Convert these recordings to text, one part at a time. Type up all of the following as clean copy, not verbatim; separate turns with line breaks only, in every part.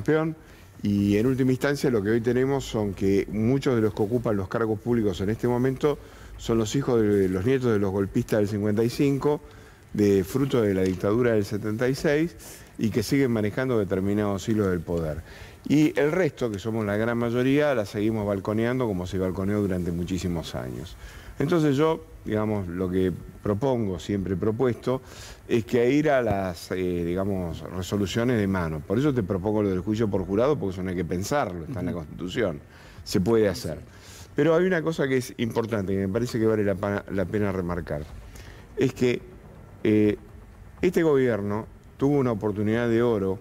campeón. Y en última instancia lo que hoy tenemos son que muchos de los que ocupan los cargos públicos en este momento son los hijos de los nietos de los golpistas del 55, de fruto de la dictadura del 76, y que siguen manejando determinados hilos del poder. Y el resto, que somos la gran mayoría, la seguimos balconeando como se balconeó durante muchísimos años. Entonces yo, digamos, lo que propongo, siempre he propuesto, es que ir a las, digamos, resoluciones de mano. Por eso te propongo lo del juicio por jurado, porque eso no hay que pensarlo, está en la Constitución, se puede hacer. Pero hay una cosa que es importante, que me parece que vale la pena remarcar, es que este gobierno tuvo una oportunidad de oro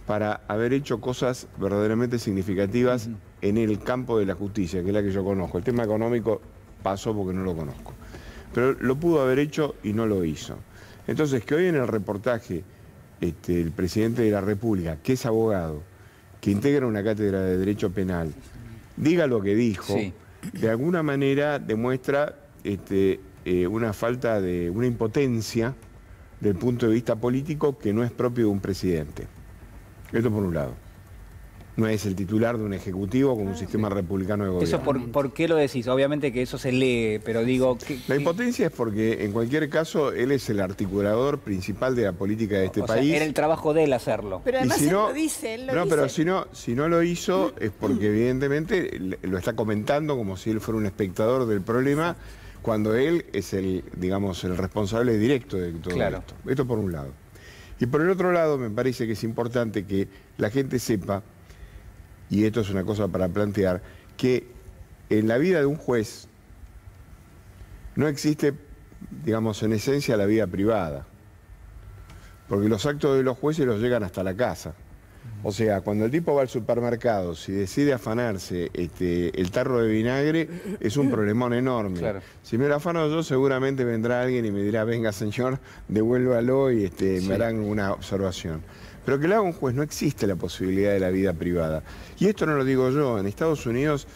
para haber hecho cosas verdaderamente significativas en el campo de la justicia, que es la que yo conozco. El tema económico pasó porque no lo conozco. Pero lo pudo haber hecho y no lo hizo. Entonces, que hoy en el reportaje el presidente de la República, que es abogado, que integra una cátedra de Derecho Penal, diga lo que dijo, sí, de alguna manera demuestra una falta de, una impotencia del punto de vista político que no es propio de un presidente. Esto por un lado. No es el titular de un ejecutivo con un sistema republicano de gobierno.
¿Eso por qué lo decís? Obviamente que eso se lee, pero digo...
La impotencia es porque, en cualquier caso, él es el articulador principal de la política de este país.
Era el trabajo de él hacerlo.
Pero además
si no,
él lo dice,
pero si no lo hizo es porque evidentemente lo está comentando como si él fuera un espectador del problema, cuando él es el, digamos, el responsable directo de todo esto. Esto por un lado. Y por el otro lado, me parece que es importante que la gente sepa, y esto es una cosa para plantear, que en la vida de un juez no existe, digamos, en esencia la vida privada. Porque los actos de los jueces los llegan hasta la casa. O sea, cuando el tipo va al supermercado, si decide afanarse el tarro de vinagre, es un problemón enorme. Claro. Si me lo afano yo, seguramente vendrá alguien y me dirá, venga señor, devuélvalo y me harán una observación. Pero que le haga un juez, no existe la posibilidad de la vida privada. Y esto no lo digo yo, en Estados Unidos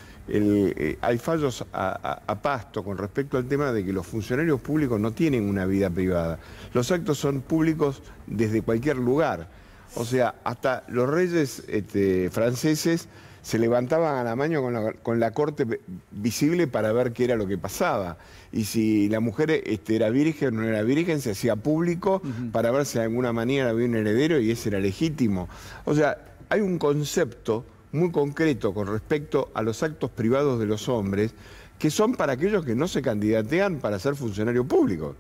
hay fallos a pasto con respecto al tema de que los funcionarios públicos no tienen una vida privada. Los actos son públicos desde cualquier lugar. O sea, hasta los reyes franceses se levantaban a la mañana con la corte visible para ver qué era lo que pasaba. Y si la mujer era virgen o no era virgen, se hacía público para ver si de alguna manera había un heredero y ese era legítimo. O sea, hay un concepto muy concreto con respecto a los actos privados de los hombres que son para aquellos que no se candidatean para ser funcionarios públicos.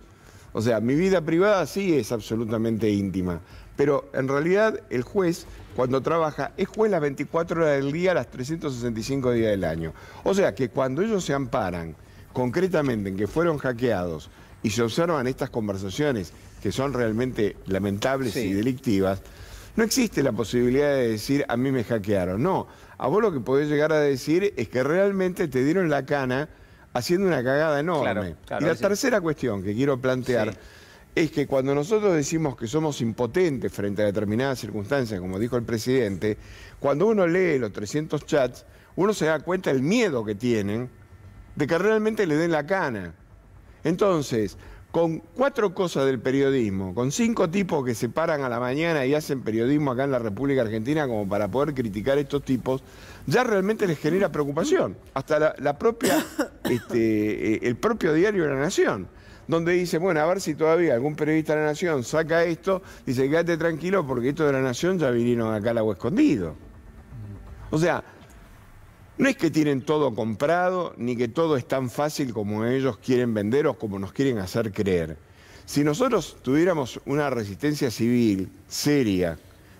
O sea, mi vida privada sí es absolutamente íntima, pero en realidad el juez, cuando trabaja, es juez las 24 horas del día, las 365 días del año. O sea, que cuando ellos se amparan concretamente en que fueron hackeados y se observan estas conversaciones que son realmente lamentables y delictivas, no existe la posibilidad de decir, a mí me hackearon. No, a vos lo que podés llegar a decir es que realmente te dieron la cana haciendo una cagada enorme. Y la tercera cuestión que quiero plantear es que cuando nosotros decimos que somos impotentes frente a determinadas circunstancias, como dijo el presidente, cuando uno lee los 300 chats, uno se da cuenta del miedo que tienen de que realmente le den la cana. Entonces, con 4 cosas del periodismo, con 5 tipos que se paran a la mañana y hacen periodismo acá en la República Argentina como para poder criticar a estos tipos, ya realmente les genera preocupación. Hasta el propio diario de La Nación, donde dice, bueno, a ver si todavía algún periodista de La Nación saca esto, dice, quédate tranquilo porque estos de La Nación ya vinieron acá al agua escondido. O sea, no es que tienen todo comprado, ni que todo es tan fácil como ellos quieren vender o como nos quieren hacer creer. Si nosotros tuviéramos una resistencia civil seria,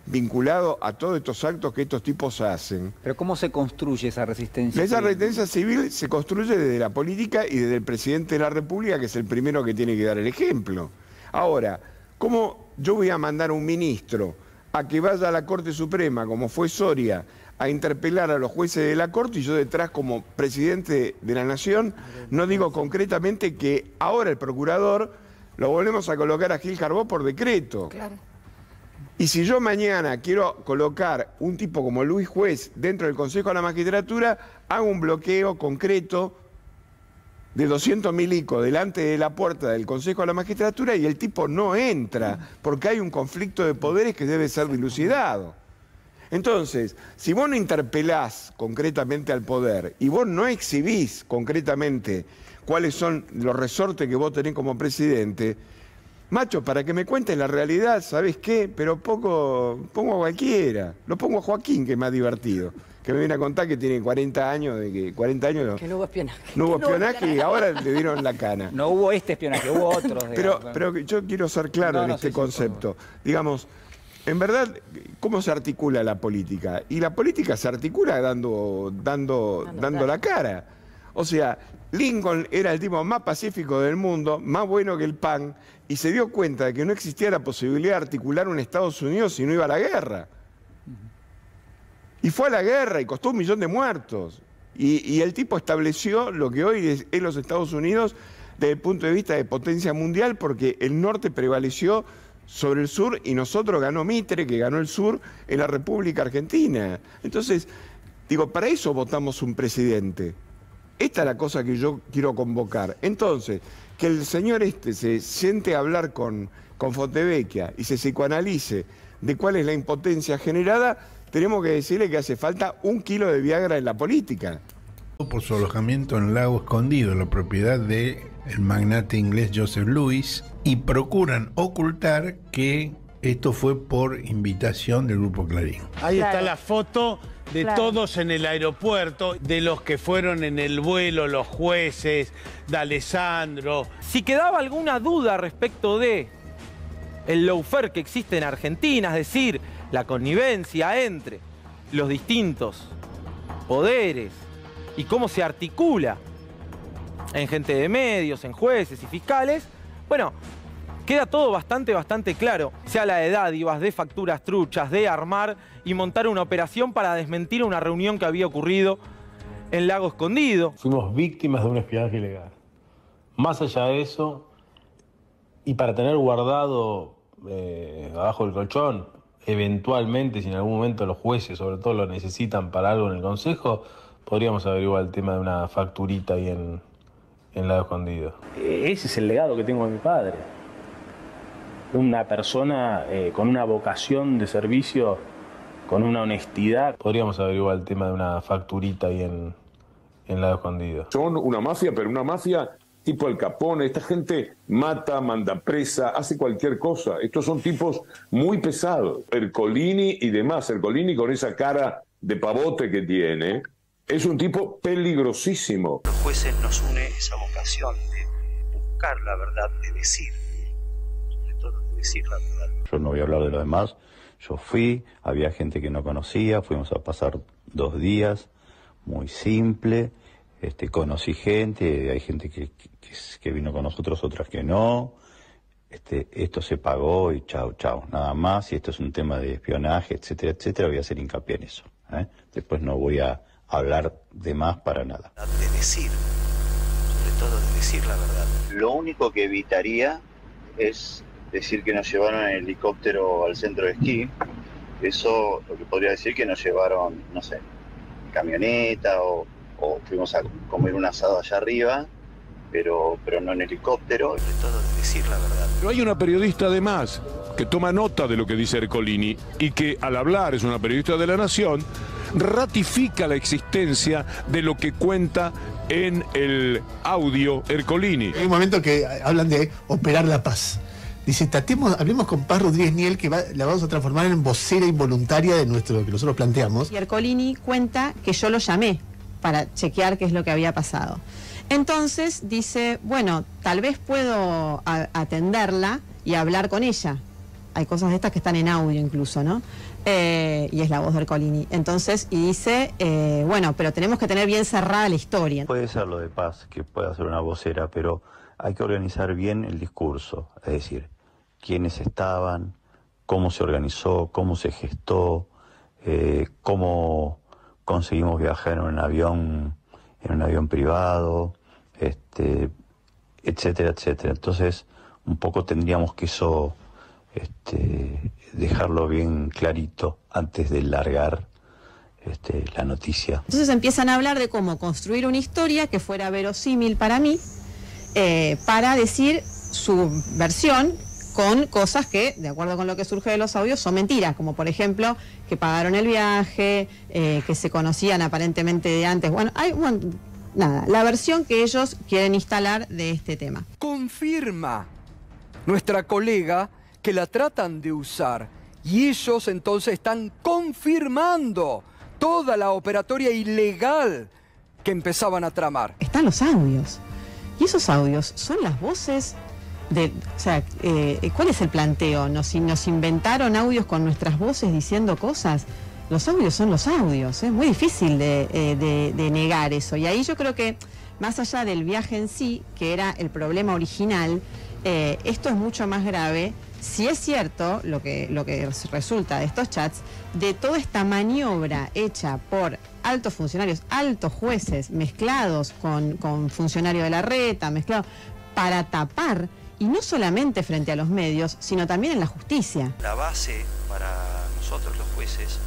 vinculado a todos estos actos que estos tipos hacen...
¿Pero cómo se construye esa resistencia
civil? Esa resistencia civil se construye desde la política y desde el presidente de la República, que es el primero que tiene que dar el ejemplo. Ahora, ¿cómo yo voy a mandar a un ministro a que vaya a la Corte Suprema, como fue Soria, a interpelar a los jueces de la Corte y yo detrás como presidente de la Nación no digo concretamente que ahora el procurador lo volvemos a colocar a Gil Carbó por decreto?
Claro.
Y si yo mañana quiero colocar un tipo como Luis Juez dentro del Consejo de la Magistratura, hago un bloqueo concreto de 200.000 ICO delante de la puerta del Consejo de la Magistratura y el tipo no entra porque hay un conflicto de poderes que debe ser dilucidado. Entonces, si vos no interpelás concretamente al poder y vos no exhibís concretamente cuáles son los resortes que vos tenés como presidente, macho, para que me cuentes la realidad, ¿sabés qué? Pero pongo a cualquiera. Lo pongo a Joaquín, que es más divertido. Que me viene a contar que tiene 40 años,
Que no hubo espionaje.
No hubo espionaje y ahora le dieron la cana.
No hubo este espionaje, hubo otros.
Pero yo quiero ser claro en este concepto. Digamos, en verdad, ¿cómo se articula la política? Y la política se articula dando la cara. O sea, Lincoln era el tipo más pacífico del mundo, más bueno que el pan, y se dio cuenta de que no existía la posibilidad de articular un Estados Unidos si no iba a la guerra. Y fue a la guerra y costó 1 millón de muertos. Y el tipo estableció lo que hoy es los Estados Unidos desde el punto de vista de potencia mundial, porque el norte prevaleció sobre el sur y nosotros ganó Mitre, que ganó el sur en la República Argentina. Entonces, digo, para eso votamos un presidente. Esta es la cosa que yo quiero convocar. Entonces, que el señor se siente a hablar con Fontevecchia y se psicoanalice de cuál es la impotencia generada, tenemos que decirle que hace falta 1 kilo de Viagra en la política.
Por su alojamiento en Lago Escondido, la propiedad del magnate inglés Joseph Lewis, y procuran ocultar que esto fue por invitación del Grupo Clarín.
Ahí está la foto de todos en el aeropuerto, de los que fueron en el vuelo, los jueces, de Alessandro.
Si quedaba alguna duda respecto de el lawfare que existe en Argentina, es decir, la connivencia entre los distintos poderes y cómo se articula en gente de medios, en jueces y fiscales, bueno, queda todo bastante claro. Se habla de dádivas, de facturas truchas, de armar y montar una operación para desmentir una reunión que había ocurrido en Lago Escondido.
Fuimos víctimas de un espionaje ilegal. Más allá de eso, y para tener guardado abajo del colchón, eventualmente, si en algún momento los jueces, sobre todo, lo necesitan para algo en el Consejo, podríamos averiguar el tema de una facturita ahí en Lago Escondido.
Ese es el legado que tengo de mi padre. Una persona con una vocación de servicio, con una honestidad.
Podríamos averiguar el tema de una facturita ahí en Lago Escondido.
Son una mafia, pero una mafia tipo Al Capone. Esta gente mata, manda presa, hace cualquier cosa. Estos son tipos muy pesados. Ercolini y demás. Ercolini, con esa cara de pavote que tiene, es un tipo peligrosísimo.
Los jueces nos une esa vocación de buscar la verdad, de decir. Sobre todo de decir la verdad.
Yo no voy a hablar de lo demás. Yo fui, había gente que no conocía, fuimos a pasar 2 días, muy simple. Conocí gente, hay gente que vino con nosotros, otras que no. Esto se pagó y chao, nada más. Y esto es un tema de espionaje, etcétera, etcétera. Voy a hacer hincapié en eso. Después no voy a hablar de más para nada.
De decir, sobre todo de decir la verdad.
Lo único que evitaría es decir que nos llevaron en helicóptero al centro de esquí. Eso lo que podría decir que nos llevaron, no sé, camioneta o fuimos a comer un asado allá arriba, pero no en helicóptero.
Sobre todo de decir la verdad.
Pero hay una periodista además que toma nota de lo que dice Ercolini y que al hablar, es una periodista de La Nación, ratifica la existencia de lo que cuenta en el audio Ercolini.
Hay un momento que hablan de operar la paz. Dice, hablemos con Paz Rodríguez Niel, que la vamos a transformar en vocera involuntaria de lo que nosotros planteamos.
Y Ercolini cuenta que yo lo llamé para chequear qué es lo que había pasado. Entonces dice, bueno, tal vez puedo atenderla y hablar con ella. Hay cosas de estas que están en audio incluso, ¿no? Y es la voz de Ercolini. Entonces, y dice, bueno, pero tenemos que tener bien cerrada la historia.
Puede ser lo de Paz, que pueda ser una vocera, pero hay que organizar bien el discurso. Es decir, quiénes estaban, cómo se organizó, cómo se gestó, cómo conseguimos viajar en un avión privado, etcétera, etcétera. Entonces, un poco tendríamos que eso dejarlo bien clarito antes de largar la noticia.
Entonces empiezan a hablar de cómo construir una historia que fuera verosímil para mí, para decir su versión con cosas que, de acuerdo con lo que surge de los audios, son mentiras, como por ejemplo que pagaron el viaje, que se conocían aparentemente de antes. Bueno, nada, la versión que ellos quieren instalar de este tema.
Confirma nuestra colega que la tratan de usar y ellos entonces están confirmando toda la operatoria ilegal que empezaban a tramar.
Están los audios. Y esos audios son las voces de... O sea, ¿cuál es el planteo? ¿Nos inventaron audios con nuestras voces diciendo cosas? Los audios son los audios. Es muy difícil de negar eso. Y ahí yo creo que, más allá del viaje en sí, que era el problema original, esto es mucho más grave. Si es cierto lo que resulta de estos chats, de toda esta maniobra hecha por altos funcionarios, altos jueces, mezclados con funcionarios de la reta, mezclados para tapar, y no solamente frente a los medios, sino también en la justicia.
La base para nosotros los jueces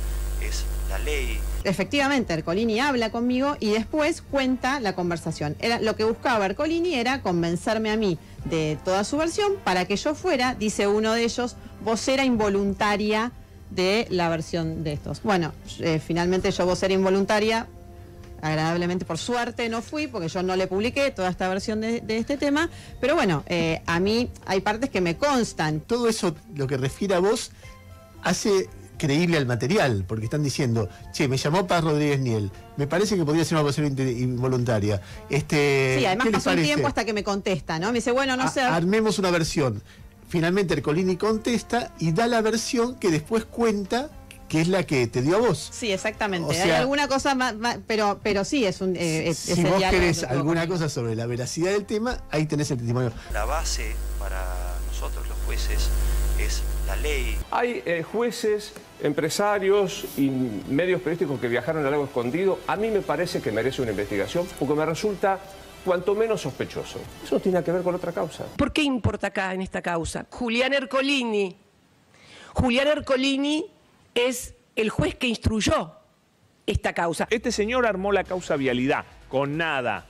es la ley.
Efectivamente, Ercolini habla conmigo y después cuenta la conversación. Lo que buscaba Ercolini era convencerme a mí de toda su versión para que yo fuera, dice uno de ellos, vocera involuntaria de la versión de estos. Bueno, finalmente yo vocera involuntaria, agradablemente por suerte no fui, porque yo no le publiqué toda esta versión de este tema, pero bueno, a mí hay partes que me constan.
Todo eso, lo que refiere a vos, hace creíble al material, porque están diciendo, che, me llamó Paz Rodríguez Niel, me parece que podría ser una vocera involuntaria.
Sí, además pasó un tiempo hasta que me contesta, ¿no? Me dice, bueno, no sé.
Armemos una versión. Finalmente Ercolini contesta y da la versión que después cuenta que es la que te dio a vos.
Sí, exactamente.
O sea,
hay alguna cosa más, pero sí, es un...
si vos querés alguna cosa sobre la veracidad del tema, ahí tenés el testimonio.
La base para nosotros los jueces es la ley.
Hay jueces, empresarios y medios periodísticos que viajaron al lago escondido. A mí me parece que merece una investigación porque me resulta cuanto menos sospechoso. Eso no tiene que ver con otra causa.
¿Por qué importa acá en esta causa? Julián Ercolini. Julián Ercolini es el juez que instruyó esta causa.
Este señor armó la causa vialidad, con nada,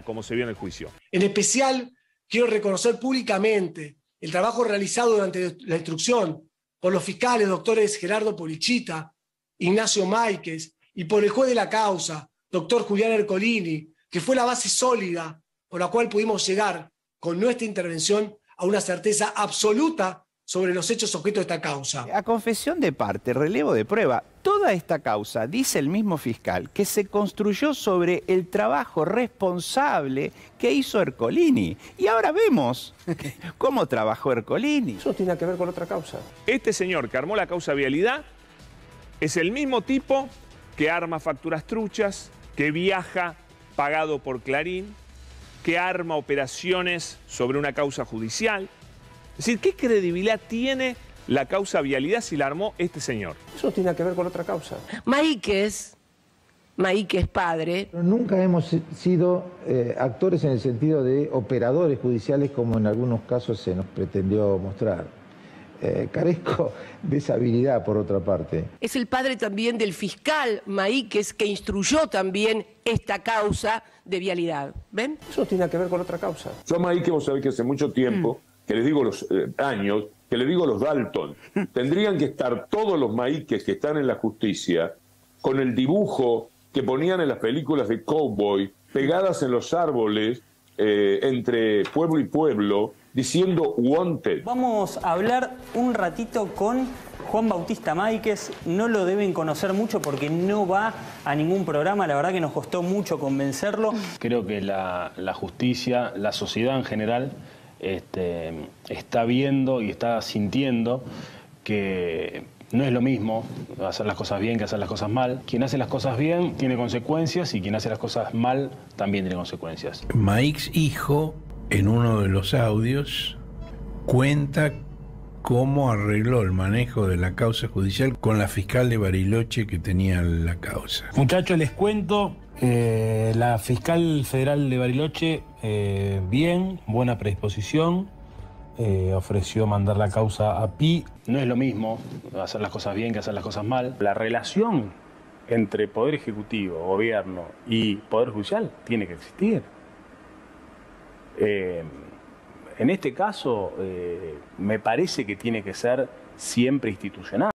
como se vio en el juicio.
En especial, quiero reconocer públicamente el trabajo realizado durante la instrucción por los fiscales doctores Gerardo Polichita, Ignacio Máiquez y por el juez de la causa, doctor Julián Ercolini, que fue la base sólida por la cual pudimos llegar con nuestra intervención a una certeza absoluta sobre los hechos objeto de esta causa.
A confesión de parte, relevo de prueba, toda esta causa, dice el mismo fiscal, que se construyó sobre el trabajo responsable que hizo Ercolini. Y ahora vemos cómo trabajó Ercolini.
Eso no tiene que ver con otra causa.
Este señor que armó la causa vialidad es el mismo tipo que arma facturas truchas, que viaja pagado por Clarín, que arma operaciones sobre una causa judicial. Es decir, ¿qué credibilidad tiene la causa vialidad si la armó este señor?
Eso no tiene que ver con otra causa.
Máiquez padre.
Nunca hemos sido actores en el sentido de operadores judiciales como en algunos casos se nos pretendió mostrar. Carezco de esa habilidad, por otra parte.
Es el padre también del fiscal Máiquez que instruyó también esta causa de vialidad. ¿Ven?
Eso no tiene que ver con otra causa.
Yo a Máiquez, vos sabés que hace mucho tiempo, que les digo los años, que les digo los Dalton, tendrían que estar todos los Máiquez que están en la justicia con el dibujo que ponían en las películas de cowboy, pegadas en los árboles, entre pueblo y pueblo, diciendo wanted.
Vamos a hablar un ratito con Juan Bautista Máiquez. No lo deben conocer mucho porque no va a ningún programa. La verdad que nos costó mucho convencerlo.
Creo que la justicia, la sociedad en general, está viendo y está sintiendo que no es lo mismo hacer las cosas bien que hacer las cosas mal. Quien hace las cosas bien tiene consecuencias y quien hace las cosas mal también tiene consecuencias.
Maix hijo, en uno de los audios, cuenta cómo arregló el manejo de la causa judicial con la fiscal de Bariloche que tenía la causa.
Muchachos, les cuento, la fiscal federal de Bariloche, bien, buena predisposición, ofreció mandar la causa a PI.
No es lo mismo hacer las cosas bien que hacer las cosas mal. La relación entre Poder Ejecutivo, Gobierno y Poder Judicial tiene que existir. En este caso, me parece que tiene que ser siempre institucional.